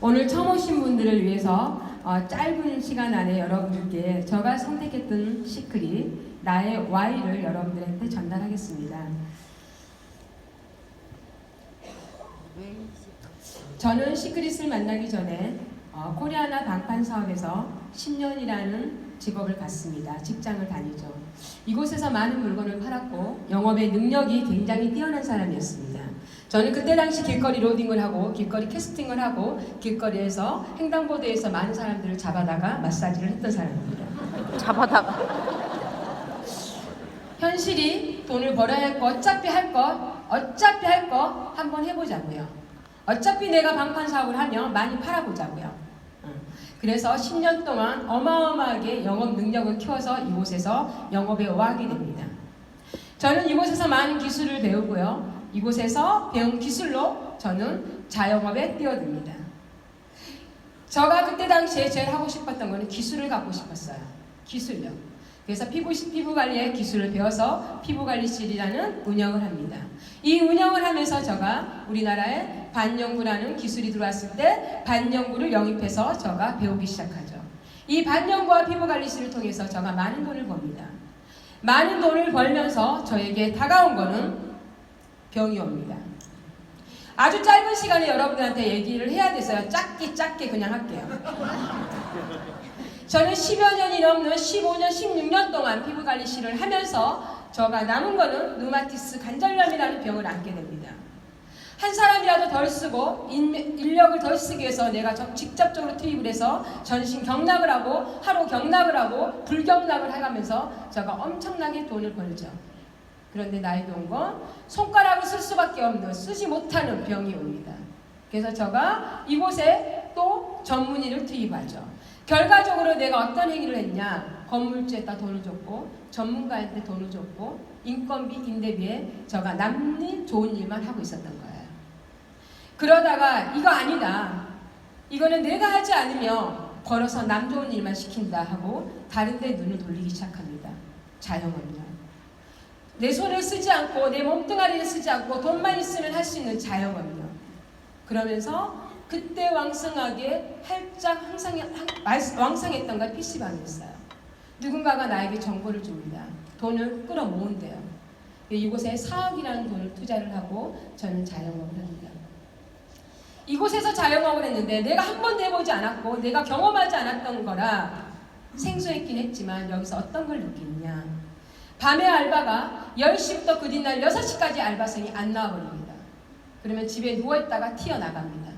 오늘 처음 오신 분들을 위해서 짧은 시간 안에 여러분들께 제가 선택했던 시크릿, 나의 Y를 여러분들한테 전달하겠습니다. 저는 시크릿을 만나기 전에 코리아나 방판 사업에서 10년이라는 직업을 갖습니다. 직장을 다니죠. 이곳에서 많은 물건을 팔았고 영업의 능력이 굉장히 뛰어난 사람이었습니다. 저는 그때 당시 길거리 로딩을 하고 길거리 캐스팅을 하고 길거리에서 횡단보도에서 많은 사람들을 잡아다가 마사지를 했던 사람입니다. 잡아다가. 현실이 돈을 벌어야 할 거, 어차피 할 거 한번 해보자고요. 어차피 내가 방판 사업을 하면 많이 팔아보자고요. 그래서 10년 동안 어마어마하게 영업 능력을 키워서 이곳에서 영업의 왕이 됩니다. 저는 이곳에서 많은 기술을 배우고요. 이곳에서 배운 기술로 저는 자영업에 뛰어듭니다. 제가 그때 당시에 제일 하고 싶었던 거는 기술을 갖고 싶었어요. 기술력. 그래서 피부관리의 기술을 배워서 피부관리실이라는 운영을 합니다. 이 운영을 하면서 제가 우리나라에 반영구라는 기술이 들어왔을 때 반영구를 영입해서 제가 배우기 시작하죠. 이 반영구와 피부관리실을 통해서 제가 많은 돈을 법니다. 많은 돈을 벌면서 저에게 다가온 거는 병이 옵니다. 아주 짧은 시간에 여러분들한테 얘기를 해야 돼서요. 짧게 그냥 할게요. 저는 10여 년이 넘는 15년, 16년 동안 피부관리실을 하면서 제가 남은 거는 류마티스 관절염이라는 병을 앓게 됩니다. 한 사람이라도 덜 쓰고 인력을 덜 쓰기 위해서 내가 직접적으로 투입을 해서 전신 경락을 하고 하루 경락을 하고 불경락을 해가면서 제가 엄청나게 돈을 벌죠. 그런데 나에게 온 건 손가락을 쓸 수밖에 없는 쓰지 못하는 병이 옵니다. 그래서 제가 이곳에 또 전문의를 투입하죠. 결과적으로 내가 어떤 행위를 했냐, 건물주에다 돈을 줬고 전문가한테 돈을 줬고 인건비, 임대비에 제가 남는 좋은 일만 하고 있었던 거예요. 그러다가 이거 아니다, 이거는 내가 하지 않으면 벌어서 남 좋은 일만 시킨다 하고 다른 데 눈을 돌리기 시작합니다. 자영업이요. 내 손을 쓰지 않고 내 몸뚱아리를 쓰지 않고 돈만 있으면 할 수 있는 자영업이요. 그러면서 그때 왕성하게 활짝 왕성했던 건 PC방이었어요. 누군가가 나에게 정보를 줍니다. 돈을 끌어모은대요. 이곳에 4억이라는 돈을 투자를 하고 저는 자영업을 합니다. 이곳에서 자영업을 했는데 내가 한 번도 해보지 않았고 내가 경험하지 않았던 거라 생소했긴 했지만 여기서 어떤 걸 느끼느냐. 밤에 알바가 10시부터 그 뒷날 6시까지 알바생이 안 나와버립니다. 그러면 집에 누워있다가 튀어나갑니다.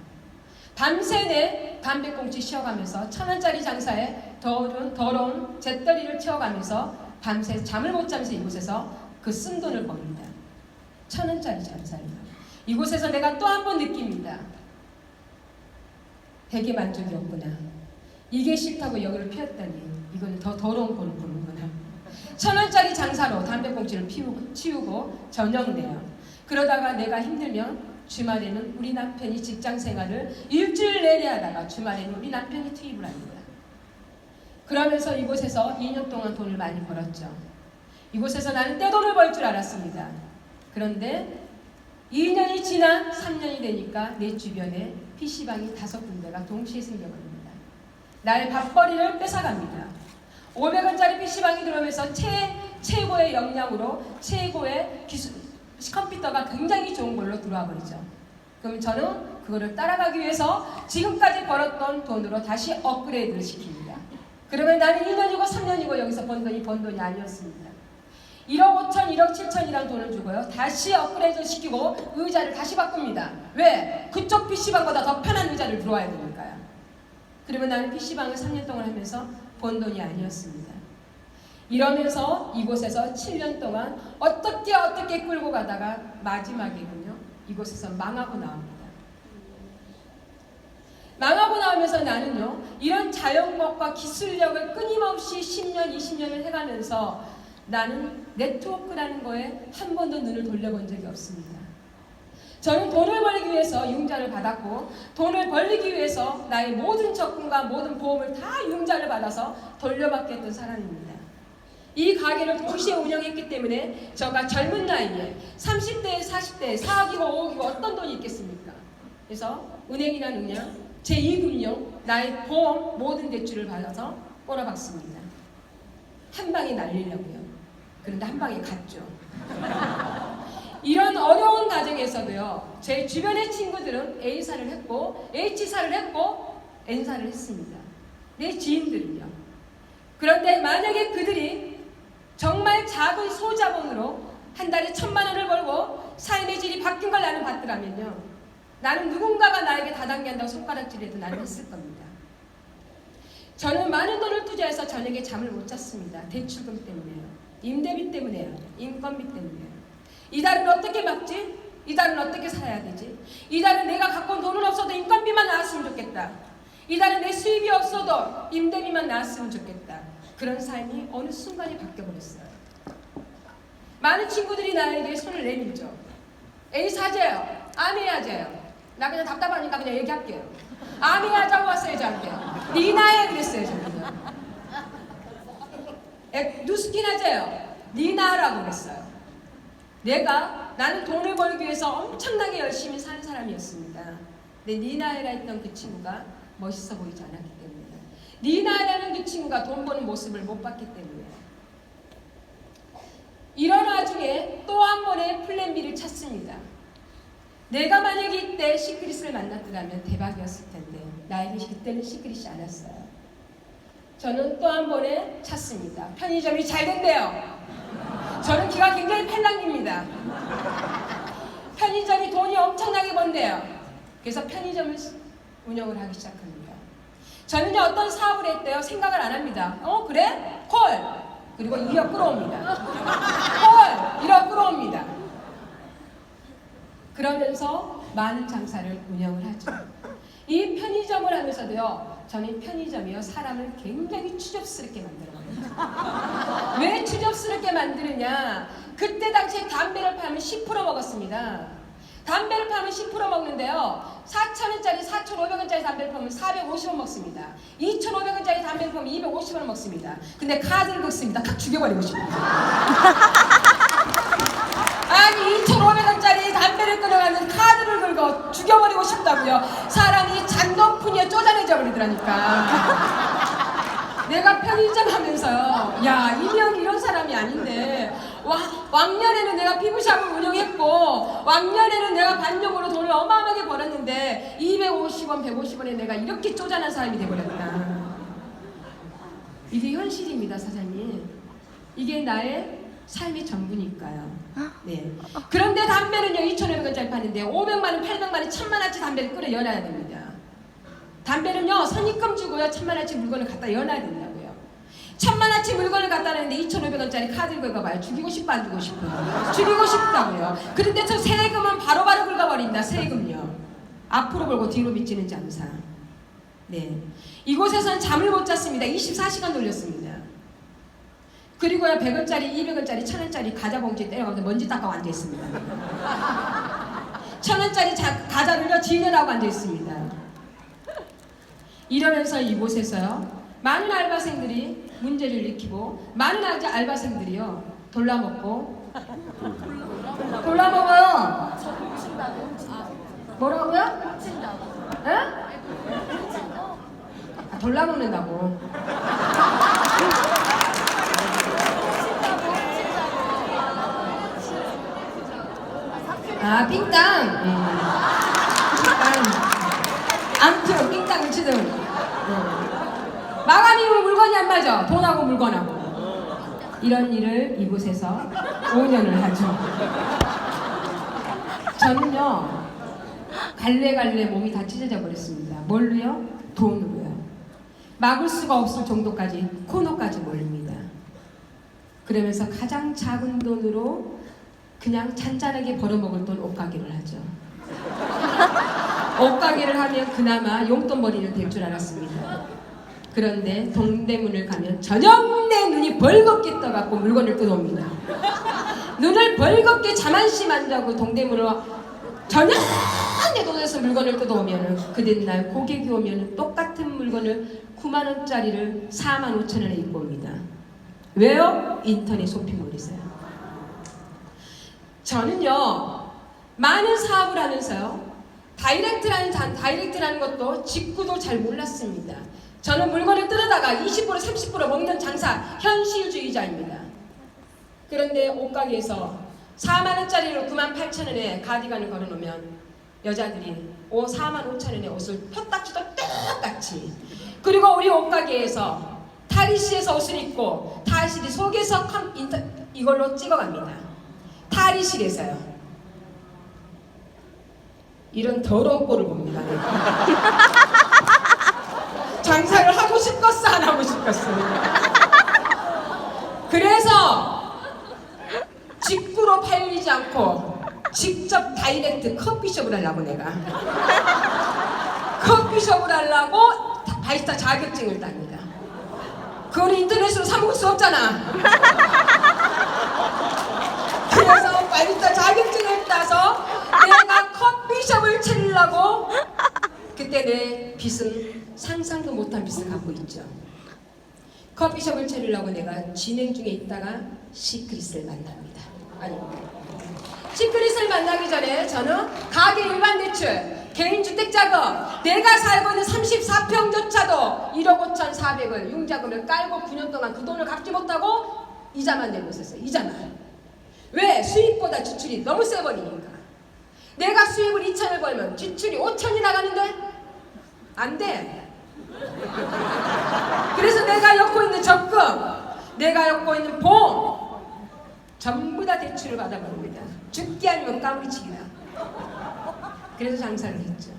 밤새내 담배꽁초 쉬어가면서 1,000원짜리 장사에 더러운 잿더리를 채워가면서 밤새 잠을 못 자면서 이곳에서 그 쓴 돈을 법니다. 1,000원짜리 장사예요. 이곳에서 내가 또 한 번 느낍니다. 되게 만족이 없구나. 이게 싫다고 여기를 피웠다니 이건 더 더러운 돈을 버는구나. 1,000원짜리 장사로 담배꽁초를 치우고 저녁 내요. 그러다가 내가 힘들면 주말에는 우리 남편이 직장 생활을 일주일 내내 하다가 주말에는 우리 남편이 투입을 합니다. 그러면서 이곳에서 2년 동안 돈을 많이 벌었죠. 이곳에서 나는 떼돈을 벌 줄 알았습니다. 그런데 2년이 지나 3년이 되니까 내 주변에 PC방이 5군데가 동시에 생겨버립니다. 나의 밥벌이를 뺏어갑니다. 500원짜리 PC방이 들어오면서 최고의 역량으로 최고의 컴퓨터가 굉장히 좋은 걸로 들어와 버리죠. 그럼 저는 그거를 따라가기 위해서 지금까지 벌었던 돈으로 다시 업그레이드를 시킵니다. 그러면 나는 2년이고 3년이고 여기서 번 돈이 아니었습니다. 1억 5천, 1억 7천이라는 돈을 주고요. 다시 업그레이드 시키고 의자를 다시 바꿉니다. 왜? 그쪽 PC방보다 더 편한 의자를 들어와야 되니까요. 그러면 나는 PC방을 3년 동안 하면서 번 돈이 아니었습니다. 이러면서 이곳에서 7년 동안 어떻게 끌고 가다가 마지막에는요. 이곳에서 망하고 나옵니다. 망하고 나오면서 나는요. 이런 자영업과 기술력을 끊임없이 10년, 20년을 해가면서 나는 네트워크라는 거에 한 번도 눈을 돌려본 적이 없습니다. 저는 돈을 벌기 위해서 융자를 받았고 돈을 벌기 위해서 나의 모든 적금과 모든 보험을 다 융자를 받아서 돌려받게 했던 사람입니다. 이 가게를 동시에 운영했기 때문에 제가 젊은 나이에 30대에 40대에 4억이고 5억이고 어떤 돈이 있겠습니까? 그래서 은행이란 그냥 제2금융 나의 보험 모든 대출을 받아서 꼬라박습니다. 한 방에 날리려고요. 그런데 한 방에 갔죠. 이런 어려운 과정에서도요. 제 주변의 친구들은 A사를 했고 H사를 했고 N사를 했습니다. 내 지인들은요. 그런데 만약에 그들이 정말 작은 소자본으로 한 달에 1,000만 원을 벌고 삶의 질이 바뀐 걸 나는 봤더라면요. 나는 누군가가 나에게 다단계한다고 손가락질해도 나는 했을 겁니다. 저는 많은 돈을 투자해서 저녁에 잠을 못 잤습니다. 대출금 때문에요. 임대비 때문에요. 인건비 때문에요. 이 달은 어떻게 막지? 이 달은 어떻게 살아야 되지? 이 달은 내가 갖고 온 돈은 없어도 인건비만 나왔으면 좋겠다. 이 달은 내 수입이 없어도 임대비만 나왔으면 좋겠다. 그런 삶이 어느 순간에 바뀌어버렸어요. 많은 친구들이 나에게 손을 내밀죠. 에이 사제요. 아메야제요. 나 그냥 답답하니까 그냥 얘기할게요. 아메야자고 왔어요 저한테요. 니나에 그랬어요 저는요. 누스키나제요. 니나라고 그랬어요. 나는 돈을 벌기 위해서 엄청나게 열심히 사는 사람이었습니다. 근데 니나에라 했던 그 친구가 멋있어 보이지 않았기 때문에, 니나라는 그 친구가 돈 버는 모습을 못 봤기 때문에, 이런 와중에 또 한 번의 플랜 B를 찾습니다. 내가 만약에 이때 시크릿을 만났더라면 대박이었을 텐데 나에게 그때는 시크릿이 않았어요. 저는 또 한 번에 찾습니다. 편의점이 잘 된대요. 저는 기가 굉장히 팔랑깁니다. 편의점이 돈이 엄청나게 번대요. 그래서 편의점을 운영을 하기 시작합니다. 저는요 어떤 사업을 했대요. 생각을 안 합니다. 그래? 콜! 그리고 2억 끌어옵니다. 콜! 1억 끌어옵니다. 그러면서 많은 장사를 운영을 하죠. 이 편의점을 하면서도요. 저는 편의점이요 사람을 굉장히 추접스럽게 만들어요. 왜 추접스럽게 만드느냐? 그때 당시에 담배를 팔면 10% 먹었습니다. 담배를 팔면 10% 먹는데요. 4,000원짜리 4,500원짜리 담배를 팔면 450원 먹습니다. 2,500원짜리 담배를 팔면 250원 먹습니다. 근데 카드를 긁습니다. 탁 죽여버리고 싶어요. 아니 2,500원짜리 담배를 끊어가는 카드를 긁어 죽여버리고 싶다고요. 사람이 잔돈푼이에 쪼잔해져 버리더라니까. 내가 편의점 하면서요. 야 이명 이런 사람이 아닌데 왕년에는 내가 피부샵을 운영했고 왕년에는 내가 반용으로 돈을 어마어마하게 벌었는데 250원 150원에 내가 이렇게 쪼잔한 사람이 돼버렸다. 이게 현실입니다 사장님. 이게 나의 삶의 전부니까요. 네. 그런데 담배는요 2,500원짜리 파는데 500만원 800만원 1,000만원치 담배를 끓여 연해야 됩니다. 담배는요 선입금 주고요 1,000만원치 물건을 갖다 연해야 된다고요. 1,000만원치 물건을 갖다 놨는데 2,500원짜리 카드를 긁어봐요. 죽이고 싶어 안 주고 싶어요? 죽이고 싶다고요. 그런데 저 세금은 바로바로 긁어버린다. 세금요. 앞으로 벌고 뒤로 빚지는 장사. 네. 이곳에서는 잠을 못 잤습니다. 24시간 돌렸습니다. 그리고요 100원짜리 200원짜리 1,000원짜리 과자 봉지 때려가면서 먼지 닦아 앉아있습니다. 1,000원짜리 과자를요 진열하고 앉아있습니다. 이러면서 이곳에서요 많은 알바생들이 문제를 일으키고 많은 알바생들이요 돌라먹고 돌라먹어요. 뭐라고요? 에? 돌라먹는다고. 삥땅. 아무튼 삥땅을 치든 마감이면 물건이 안 맞아. 돈하고 물건하고. 이런 일을 이곳에서 5년을 하죠. 저는요 갈래갈래 몸이 다 찢어져 버렸습니다. 뭘로요? 돈으로요. 막을 수가 없을 정도까지 코너까지 몰립니다. 그러면서 가장 작은 돈으로 그냥 잔잔하게 벌어먹을 돈 옷가게를 하죠. 옷가게를 하면 그나마 용돈벌이는 될 줄 알았습니다. 그런데 동대문을 가면 저녁 내 눈이 벌겋게 떠갖고 물건을 뜯어옵니다. 눈을 벌겋게 자만심 안 자고 동대문으로 저녁 내 돈에서 물건을 뜯어오면 그된 날 고객이 오면 똑같은 물건을 9만원짜리를 45,000원에 입고 옵니다. 왜요? 인터넷 쇼핑몰이세요. 저는요 많은 사업을 하면서요 다이렉트라는 것도 직구도 잘 몰랐습니다. 저는 물건을 뜯어다가 20% 30% 먹는 장사 현실주의자입니다. 그런데 옷가게에서 4만원짜리로 98,000원에 가디건을 걸어놓으면 여자들이 45,000원의 옷을 폈딱지도 똑같이, 그리고 우리 옷가게에서 탈의실에서 옷을 입고 탈의실이 속에서 이걸로 찍어갑니다. 탈의실에서요. 이런 더러운 꼴을 봅니다. 장사를 하고 싶겠어 안 하고 싶겠어. 그래서 직구로 팔리지 않고 직접 다이렉트 커피숍을 하려고, 내가 커피숍을 하려고 바리스타 자격증을 땁니다. 그걸 인터넷으로 사 먹을 수 없잖아. 그래서 바리스타 자격증을 따서 내가 커피숍을 차리려고, 그때 내 빚은 상상도 못한 빚을 갖고 있죠. 커피숍을 차리려고 내가 진행 중에 있다가 시크릿을 만납니다. 아니, 시크릿을 만나기 전에 저는 가계 일반 대출, 개인주택 작업, 내가 살고 있는 34평조차도 1억 5,400을 융자금을 깔고 9년 동안 그 돈을 갚지 못하고 이자만 내고 있었어요. 이자만. 왜? 수입보다 지출이 너무 세버리니까. 내가 수입을 2천을 벌면 지출이 5천이 나가는데 안 돼. 그래서 내가 엮고 있는 적금, 내가 엮고 있는 보험 전부 다 대출을 받아버립니다. 죽기 아니면 까무리치기다. 그래서 장사를 했죠.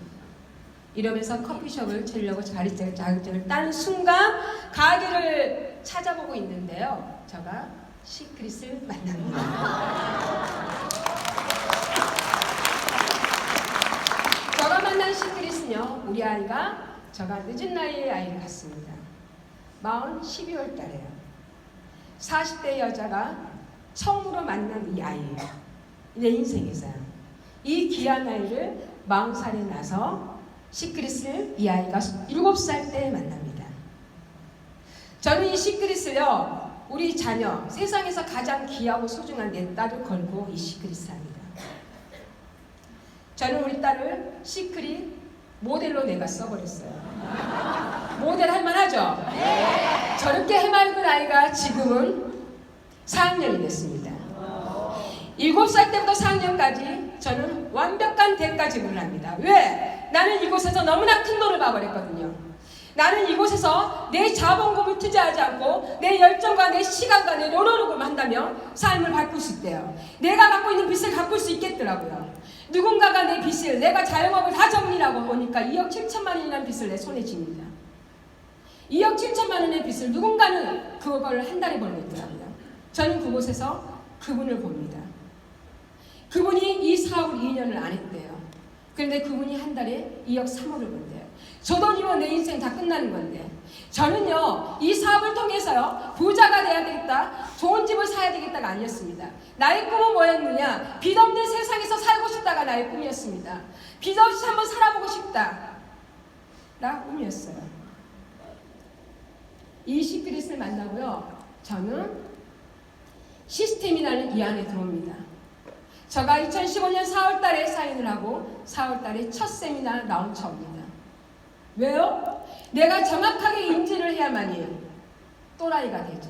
이러면서 커피숍을 차리려고 바리스타 자격증을 따는 순간 가게를 찾아보고 있는데요. 제가 시크릿을 만납니다. 제가 만난 시크릿은요, 우리 아이가, 제가 늦은 나이에 아이를 갖습니다. 12월 달에요. 40대 여자가 처음으로 만난 이 아이예요. 내 인생에서요. 이 귀한 아이를 40살에 나서 시크릿을 이 아이가 7살 때 만납니다. 저는 이 시크릿을요, 우리 자녀, 세상에서 가장 귀하고 소중한 내 딸을 걸고 이 시크릿을 합니다. 저는 우리 딸을 시크릿 모델로 내가 써버렸어요. 모델 할만하죠? 네. 저렇게 해맑은 아이가 지금은 4학년이 됐습니다. 7살 때부터 4학년까지 저는 완벽한 대가 지불을 합니다. 왜? 나는 이곳에서 너무나 큰 돈을 봐버렸거든요. 나는 이곳에서 내 자본금을 투자하지 않고 내 열정과 내 시간과 내 노력을 한다면 삶을 바꿀 수 있대요. 내가 갖고 있는 빚을 갚을 수 있겠더라고요. 누군가가 내 빚을, 내가 자영업을 다 정리하고 보니까 2억 7천만 원이라는 빚을 내 손에 쥡니다. 2억 7천만 원의 빚을 누군가는 그걸 한 달에 벌고 있더라고요. 저는 그곳에서 그분을 봅니다. 그분이 이 사업을 2년을 안 했대요. 그런데 그분이 한 달에 2억 3억을 번대요. 저 돈이면 내 인생 다 끝나는 건데, 저는요, 이 사업을 통해서요, 부자가 돼야 되겠다, 좋은 집을 사야 되겠다가 아니었습니다. 나의 꿈은 뭐였느냐? 빚 없는 세상에서 살고 싶다가 나의 꿈이었습니다. 빚 없이 한번 살아보고 싶다, 나 꿈이었어요. 이 시크릿을 만나고요, 저는 시스템이라는 이 안에 들어옵니다. 제가 2015년 4월달에 사인을 하고 4월달에 첫 세미나 라운처입니다. 왜요? 내가 정확하게 인지를 해야만이 또라이가 되지.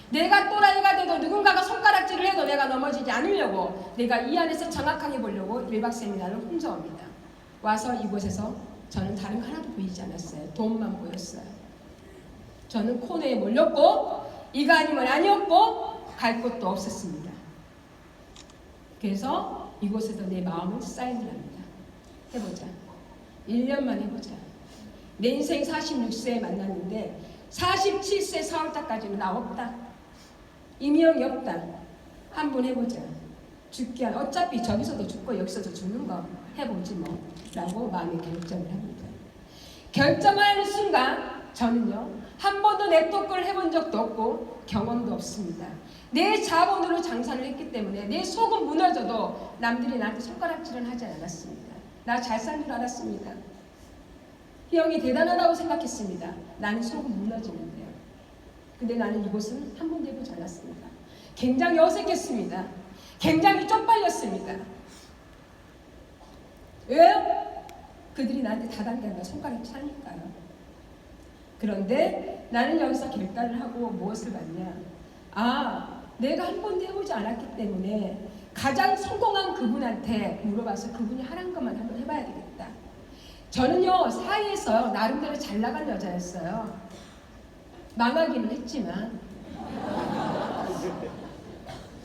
내가 또라이가 돼도 누군가가 손가락질을 해도 내가 넘어지지 않으려고 내가 이 안에서 정확하게 보려고 1박 세미나를 혼자 옵니다. 와서 이곳에서 저는 다른 거 하나도 보이지 않았어요. 돈만 보였어요. 저는 코너에 몰렸고 이거 아니면 아니었고 갈 곳도 없었습니다. 그래서 이곳에서 내 마음을 사인을 합니다. 해보자. 1년만 해보자. 내 인생 46세에 만났는데 47세 4월달까지는 나 없다. 이미영이 없다. 한번 해보자. 죽기 한 어차피 저기서도 죽고 여기서도 죽는 거 해보지 뭐 라고 마음의 결정을 합니다. 결정하는 순간 저는요, 한 번도 네트워크를 해본 적도 없고 경험도 없습니다. 내 자본으로 장사를 했기 때문에 내 속은 무너져도 남들이 나한테 손가락질은 하지 않았습니다. 나 잘 산 줄 알았습니다. 희영이 대단하다고 생각했습니다. 나는 속은 무너지는데요. 근데 나는 이곳은 한 번도 해보지 않았습니다. 굉장히 어색했습니다. 굉장히 쪽팔렸습니다. 왜요? 그들이 나한테 다단계한다 손가락 차니까요. 그런데 나는 여기서 결단을 하고 무엇을 봤냐? 내가 한 번도 해보지 않았기 때문에 가장 성공한 그분한테 물어봐서 그분이 하라는 것만 한번 해봐야 되겠다. 저는요, 사회에서 나름대로 잘 나간 여자였어요. 망하기는 했지만.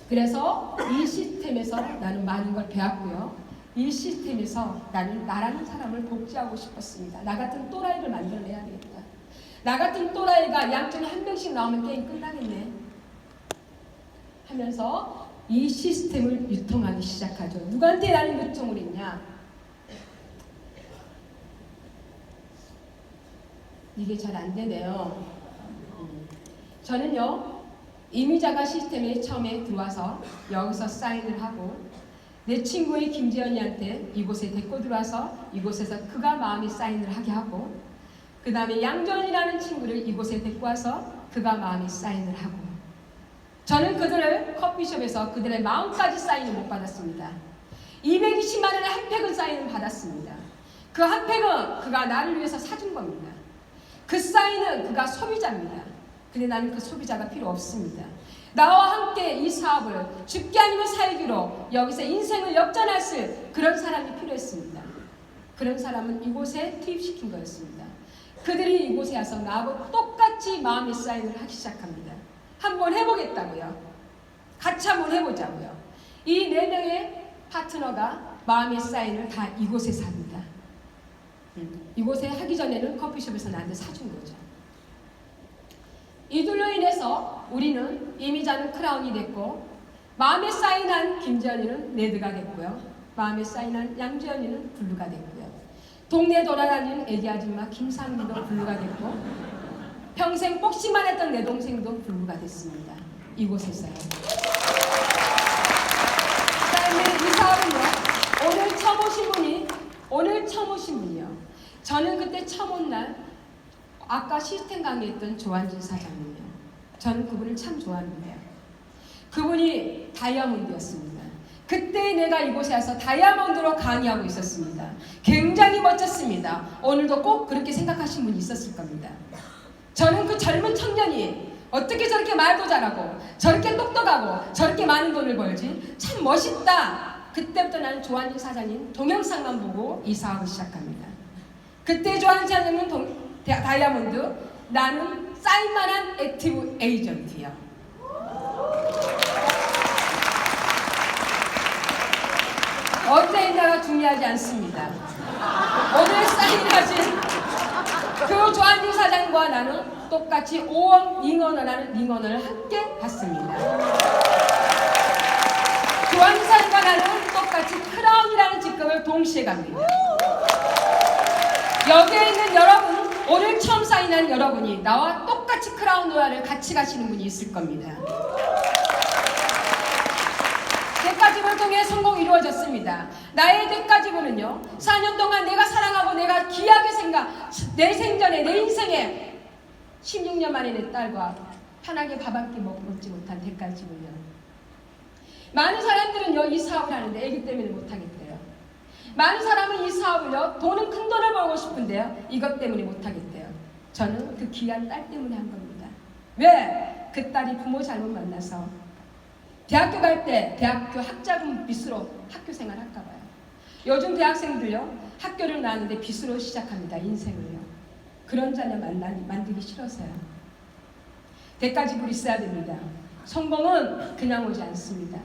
그래서 이 시스템에서 나는 많은 걸 배웠고요. 이 시스템에서 나는 나라는 사람을 복제하고 싶었습니다. 나 같은 또라이를 만들어내야 되겠다. 나 같은 또라이가 양쪽에 한 명씩 나오면 게임 끝나겠네 하면서 이 시스템을 유통하기 시작하죠. 누구한테 나는 유통을 했냐? 이게 잘 안 되네요. 저는요, 이미자가 시스템에 처음에 들어와서 여기서 사인을 하고 내 친구의 김재현이한테 이곳에 데리고 들어와서 이곳에서 그가 마음의 사인을 하게 하고 그 다음에 양전이라는 친구를 이곳에 데리고 와서 그가 마음의 사인을 하고 저는 그들을 커피숍에서 그들의 마음까지 사인을 못 받았습니다. 220만 원의 한 팩은 사인을 받았습니다. 그 한 팩은 그가 나를 위해서 사준 겁니다. 그 사인은 그가 소비자입니다. 근데 나는 그 소비자가 필요 없습니다. 나와 함께 이 사업을 죽게 아니면 살기로 여기서 인생을 역전할 수 그런 사람이 필요했습니다. 그런 사람은 이곳에 투입시킨 거였습니다. 그들이 이곳에 와서 나하고 똑같이 마음의 사인을 하기 시작합니다. 한번 해보겠다고요. 같이 한번 해보자고요. 이 4명의 파트너가 마음의 사인을 다 이곳에서 합니다. 이곳에 하기 전에는 커피숍에서 나한테 사준 거죠. 이들로 인해서 우리는 이미자는 크라운이 됐고 마음에 사인한 김재현이는 레드가 됐고요. 마음에 사인한 양재현이는 블루가 됐고요. 동네 돌아다니는 애기 아줌마 김상미도 블루가 됐고 평생 복싱만 했던 내 동생도 블루가 됐습니다. 이곳에서요. 그 다음에 이 사업은요. 오늘 처음 오신 분이요. 저는 그때 처음 온 날 아까 시스템 강의했던 조한진 사장님이요. 저는 그분을 참 좋아하는데요. 그분이 다이아몬드였습니다. 그때 내가 이곳에 와서 다이아몬드로 강의하고 있었습니다. 굉장히 멋졌습니다. 오늘도 꼭 그렇게 생각하신 분이 있었을 겁니다. 저는 그 젊은 청년이 어떻게 저렇게 말도 잘하고 저렇게 똑똑하고 저렇게 많은 돈을 벌지? 참 멋있다. 그때부터 나는 조한진 사장님 동영상만 보고 이 사업을 시작합니다. 그때 조한진 사장님은 다이아몬드, 나는 사인만한 액티브 에이전트야. 어디에 있나가 중요하지 않습니다. 오늘 사인하신 그 조한진 사장과 나는 똑같이 5억 링언이라는 링언을 함께 받습니다. 조한진 사장과 나는 똑같이 크라운이라는 직급을 동시에 갑니다. 여기에 있는 여러분, 오늘 처음 사인한 여러분이 나와 똑같이 크라운 로얄을 같이 가시는 분이 있을 겁니다. 대가집을 통해 성공이 이루어졌습니다. 나의 대가집은요, 4년 동안 내가 사랑하고 내가 귀하게 내 생전에 내 인생에 16년 만에 내 딸과 편하게 밥 한 끼 먹지 못한 대가집을요. 많은 사람들은요, 이 사업을 하는데 애기 때문에 못하겠대요. 많은 사람은 이 사업을요, 돈은 큰 돈을 벌고 싶은데요, 이것 때문에 못하겠대요. 저는 그 귀한 딸 때문에 한 겁니다. 왜? 그 딸이 부모 잘못 만나서 대학교 갈 때 대학교 학자금 빚으로 학교 생활 할까 봐요. 요즘 대학생들요, 학교를 나왔는데 빚으로 시작합니다. 인생을요. 그런 자녀 만들기 싫어서요. 대가지불이 있어야 됩니다. 성공은 그냥 오지 않습니다.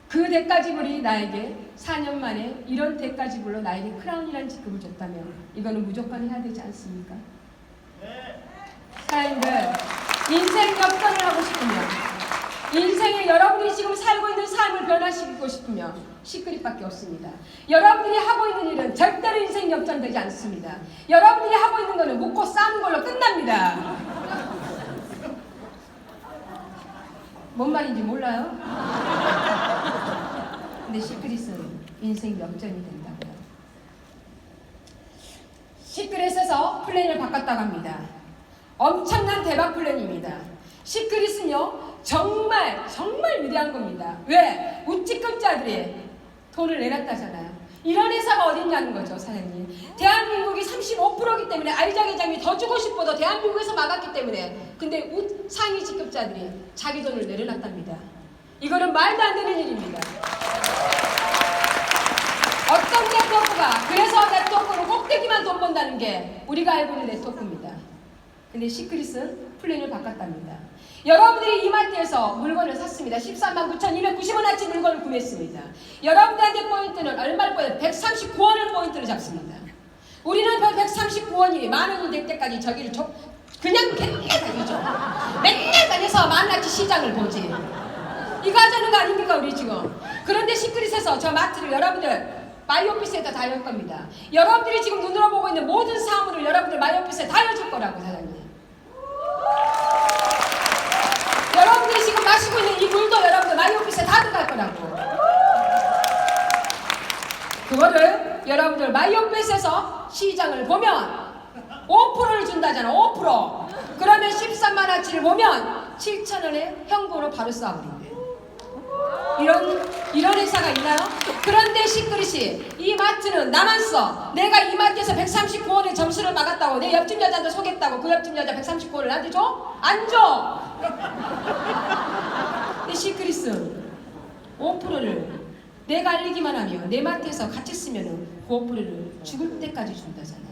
그 대가지불이 나에게 4년 만에 이런 대가지불로 나에게 크라운이라는 직급을 줬다면 이거는 무조건 해야 되지 않습니까? 사람들, 인생 역전을 하고 싶으면, 인생에 여러분이 지금 살고 있는 삶을 변화시키고 싶으면 시크릿밖에 없습니다. 여러분들이 하고 있는 일은 절대로 인생 역전되지 않습니다. 여러분들이 하고 있는 거는 묻고 싸는 걸로 끝납니다. 뭔 말인지 몰라요? 근데 시크릿은 인생 역전이 된다고요. 시크릿에서 플랜을 바꿨다고 합니다. 엄청난 대박 플랜입니다. 시크릿은요, 정말 위대한 겁니다. 왜? 우찌급자들이 돈을 내놨다잖아요. 이런 회사가 어딨냐는 거죠, 사장님. 대한민국이 35%이기 때문에 아이작 회장이 더 주고 싶어도 대한민국에서 막았기 때문에 근데 상위 직급자들이 자기 돈을 내려놨답니다. 이거는 말도 안 되는 일입니다. 어떤 네트워크가 그래서 네트워크로 꼭대기만 돈 번다는 게 우리가 알고 있는 네트워크입니다. 근데 시크릿은 플랜을 바꿨답니다. 여러분들이 이마트에서 물건을 샀습니다. 139,290원어치 물건을 구매했습니다. 여러분들한테 포인트는 얼마를 포인트? 139원을 포인트로 잡습니다. 우리는 139원이 만원이 될 때까지 저기를 그냥 맨날 다니죠. 맨날 다녀서 만나치 시장을 보지. 이거 하자는 거 아닙니까 우리 지금. 그런데 시크릿에서 저 마트를 여러분들 마이오피스에다 다 열 겁니다. 여러분들이 지금 눈으로 보고 있는 모든 사물을 여러분들 마이오피스에 다 열줄 거라고 사장님. 여러분들이 지금 마시고 있는 이 물도 여러분들 마이오피스에 다 들어갈 거라고. 그거를 여러분들 마이오피스에서 시장을 보면 5%를 준다잖아. 5%. 그러면 13만원치를 보면 7,000원에 현금으로 바로 쏴버린대. 이런 회사가 있나요? 그런데 시크릿이 이 마트는 나만 써. 내가 이 마트에서 139원의 점수를 막았다고 내 옆집 여자한테 속였다고 그 옆집 여자 139원을 나한테 줘? 안 줘! 근데 시크릿은 5%를 내가 알리기만 하면 내 마트에서 같이 쓰면 그 5%를 죽을 때까지 준다잖아요.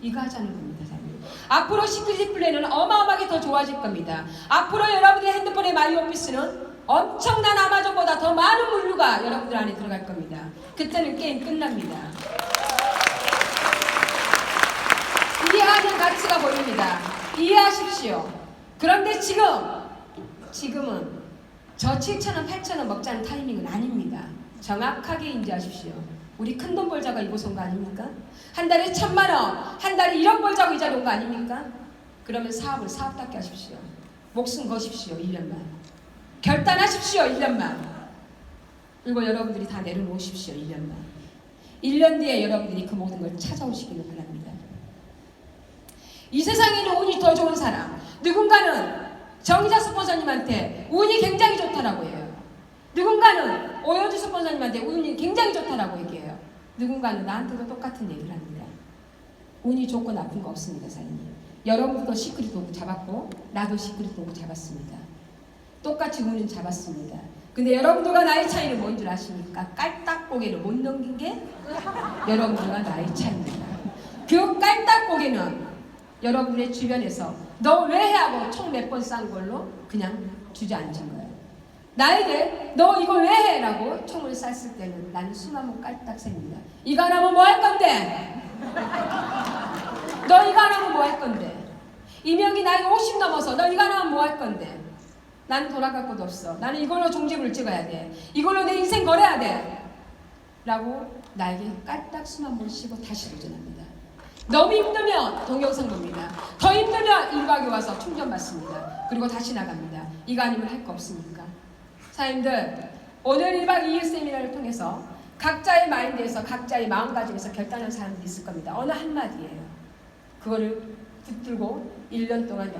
이거 하자는 겁니다. 사장님. 앞으로 시크릿 플랜은 어마어마하게 더 좋아질 겁니다. 앞으로 여러분의 핸드폰의 마이오피스는 엄청난 아마존보다 더 많은 물류가 여러분들 안에 들어갈 겁니다. 그때는 게임 끝납니다. 이해하는 가치가 보입니다. 이해하십시오. 그런데 지금은 저 7,000원, 8,000원 먹자는 타이밍은 아닙니다. 정확하게 인지하십시오. 우리 큰돈 벌자가 이곳 온 거 아닙니까? 한 달에 1,000만원, 한 달에 1억 벌자고 이자리 온 거 아닙니까? 그러면 사업답게 하십시오. 목숨 거십시오. 1년만. 결단하십시오. 1년만. 그리고 여러분들이 다 내려놓으십시오. 1년만. 1년 뒤에 여러분들이 그 모든 걸 찾아오시기를 바랍니다. 이 세상에는 운이 더 좋은 사람. 누군가는 정의자 스폰서님한테 운이 굉장히 좋다라고 해요. 누군가는 오효주 스폰서님한테 운이 굉장히 좋다라고 얘기해요. 누군가는 나한테도 똑같은 얘기를 합니다. 운이 좋고 나쁜 거 없습니다. 사장님. 여러분도 시크릿 도구 잡았고 나도 시크릿 도구 잡았습니다. 똑같이 운은 잡았습니다. 근데 여러분들과 나의 차이는 뭔 줄 아십니까? 깔딱고개를 못 넘긴 게 여러분들과 나의 차이입니다. 그 깔딱고개는 여러분들의 주변에서 너 왜 해? 하고 총 몇 번 싼 걸로 그냥 주저앉은 거예요. 나에게 너 이거 왜 해? 라고 총을 쐈을 때는 나는 숨 한번 깔딱 셉니다. 이거 안 하면 뭐 할 건데? 너 이거 안 하면 뭐 할 건데? 이명이 나이 50 넘어서 너 이거 안 하면 뭐 할 건데? 나는 돌아갈 것도 없어. 나는 이걸로 종집을 찍어야 돼. 이걸로 내 인생 걸어야 돼. 라고 나에게 깔딱 숨 한 번 쉬고 다시 도전합니다. 너무 힘들면 동영상 봅니다. 더 힘들면 1박에 와서 충전받습니다. 그리고 다시 나갑니다. 이거 아니면 할 거 없습니까? 사장님들, 오늘 1박 2일 세미나를 통해서 각자의 마인드에서 각자의 마음가짐에서 결단한 사람들이 있을 겁니다. 어느 한마디예요. 그거를 붙들고 1년 동안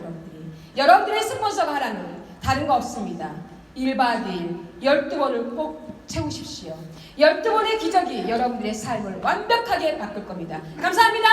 여러분들의 스폰서가 하라는 다른 거 없습니다. 1박 2일 12번을 꼭 채우십시오. 12번의 기적이 여러분들의 삶을 완벽하게 바꿀 겁니다. 감사합니다.